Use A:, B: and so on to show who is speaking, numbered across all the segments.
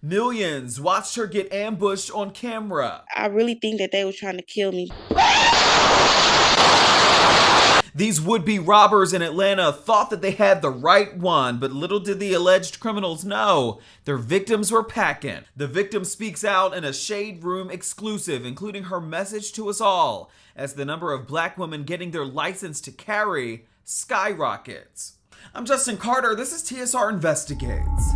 A: Millions watched her get ambushed on camera.
B: I really think that they were trying to kill me.
A: These would-be robbers in Atlanta thought that they had the right one, but little did the alleged criminals know their victims were packing. The victim speaks out in a Shade Room exclusive, including her message to us all as the number of black women getting their license to carry skyrockets. I'm Justin Carter. This is TSR Investigates.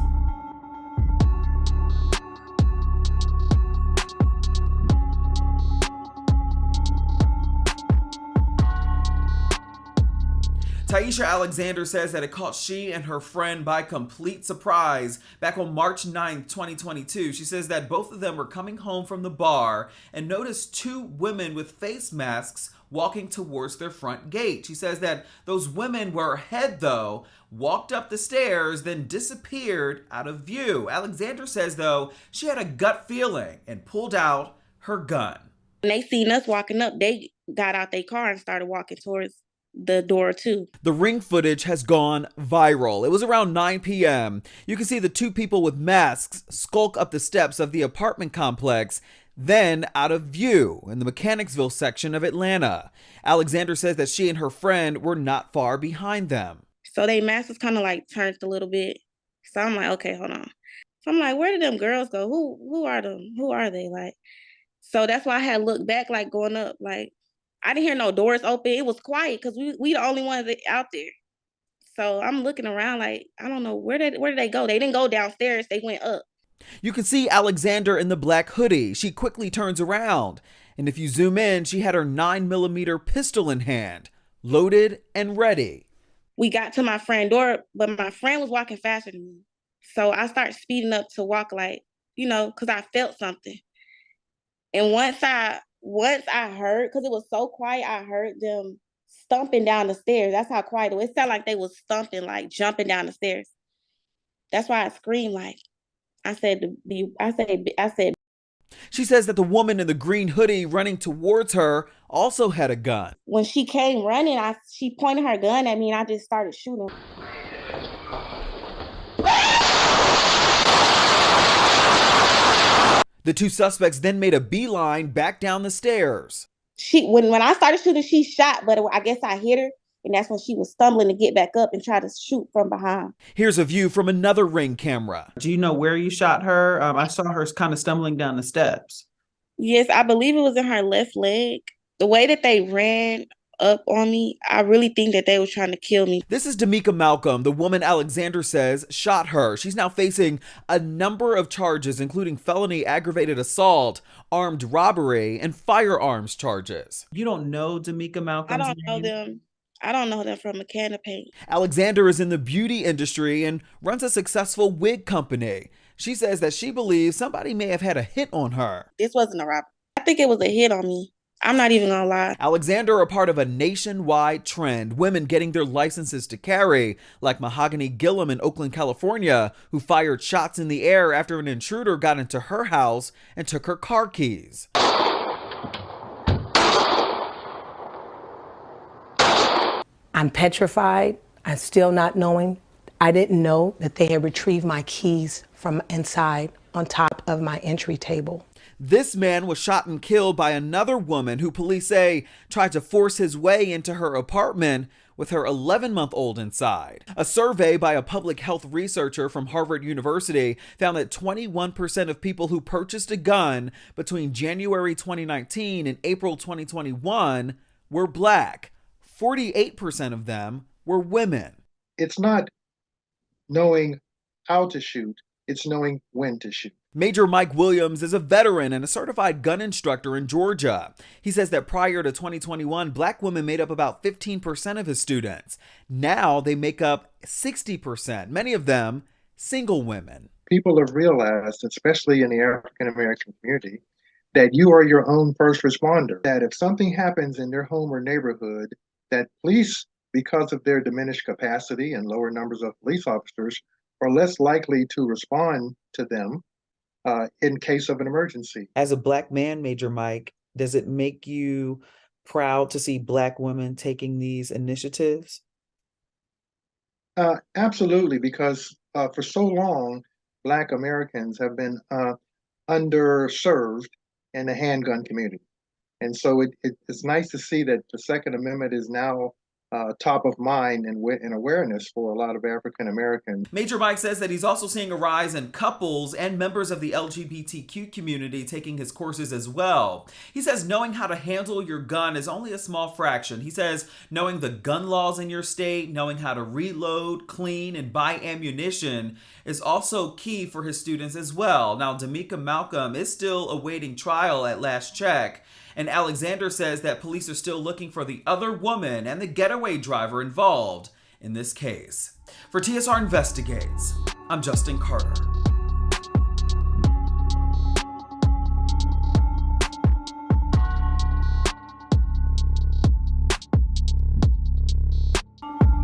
A: Tyesha Alexander says that it caught she and her friend by complete surprise back on March 9th, 2022. She says that both of them were coming home from the bar and noticed two women with face masks walking towards their front gate. She says that those women were ahead though, walked up the stairs, then disappeared out of view. Alexander says though, she had a gut feeling and pulled out her gun.
B: When they seen us walking up, they got out their car and started walking towards the door too.
A: The ring footage has gone viral. It was around 9 p.m. You can see the two people with masks skulk up the steps of the apartment complex, then out of view in the Mechanicsville section of Atlanta. Alexander says that she and her friend were not far behind them.
B: So they masks was kind of like turned a little bit. So I'm like, okay, hold on. So I'm like, where did them girls go? Who are them? Who are they? Like, so that's why I had looked back, like going up, like I didn't hear no doors open. It was quiet because we the only ones out there. So I'm looking around like, I don't know, where did they go? They didn't go downstairs. They went up.
A: You can see Alexander in the black hoodie. She quickly turns around. And if you zoom in, she had her 9mm pistol in hand, loaded and ready.
B: We got to my friend's door, but my friend was walking faster than me. So I started speeding up to walk like, because I felt something. And once I heard, because it was so quiet, I heard them stomping down the stairs. That's how quiet it was. It sounded like they was stomping, like jumping down the stairs. That's why I screamed, like, I said.
A: She says that the woman in the green hoodie running towards her also had a gun.
B: When she came running, she pointed her gun at me and I just started shooting.
A: The two suspects then made a beeline back down the stairs.
B: When I started shooting, she shot, but I guess I hit her. And that's when she was stumbling to get back up and try to shoot from behind.
A: Here's a view from another ring camera.
C: Do you know where you shot her? I saw her kind of stumbling down the steps.
B: Yes, I believe it was in her left leg. The way that they ran up on me, I really think that they were trying to kill me.
A: This is Damika Malcolm, the woman Alexander says shot her. She's now facing a number of charges, including felony aggravated assault, armed robbery, and firearms charges.
C: You don't know Damika Malcolm's
B: I don't know them. I don't know them from a can of paint.
A: Alexander is in the beauty industry and runs a successful wig company. She says that she believes somebody may have had a hit on her.
B: This wasn't a robbery. I think it was a hit on me. I'm not even gonna lie.
A: Alexander are part of a nationwide trend. Women getting their licenses to carry, like Mahogany Gillum in Oakland, California, who fired shots in the air after an intruder got into her house and took her car keys.
D: I'm petrified. I'm still not knowing. I didn't know that they had retrieved my keys from inside on top of my entry table.
A: This man was shot and killed by another woman who police say tried to force his way into her apartment with her 11-month-old inside. A survey by a public health researcher from Harvard University found that 21% of people who purchased a gun between January 2019 and April 2021 were Black. 48% of them were women.
E: It's not knowing how to shoot, it's knowing when to shoot.
A: Major Mike Williams is a veteran and a certified gun instructor in Georgia. He says that prior to 2021, Black women made up about 15% of his students. Now they make up 60%, many of them single women.
E: People have realized, especially in the African American community, that you are your own first responder. That if something happens in their home or neighborhood, that police, because of their diminished capacity and lower numbers of police officers, are less likely to respond to them in case of an emergency.
C: As a Black man, Major Mike, does it make you proud to see Black women taking these initiatives?
E: Absolutely, because for so long, Black Americans have been underserved in the handgun community. And so it's nice to see that the Second Amendment is now top of mind and awareness for a lot of African Americans.
A: Major Mike says that he's also seeing a rise in couples and members of the LGBTQ community taking his courses as well. He says knowing how to handle your gun is only a small fraction. He says knowing the gun laws in your state, knowing how to reload, clean, and buy ammunition is also key for his students as well. Now, Damika Malcolm is still awaiting trial at last check. And Alexander says that police are still looking for the other woman and the getaway driver involved in this case. For TSR Investigates, I'm Justin Carter.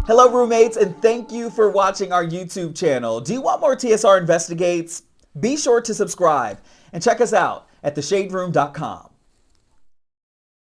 A: Hello, roommates, and thank you for watching our YouTube channel. Do you want more TSR Investigates? Be sure to subscribe and check us out at theshaderoom.com.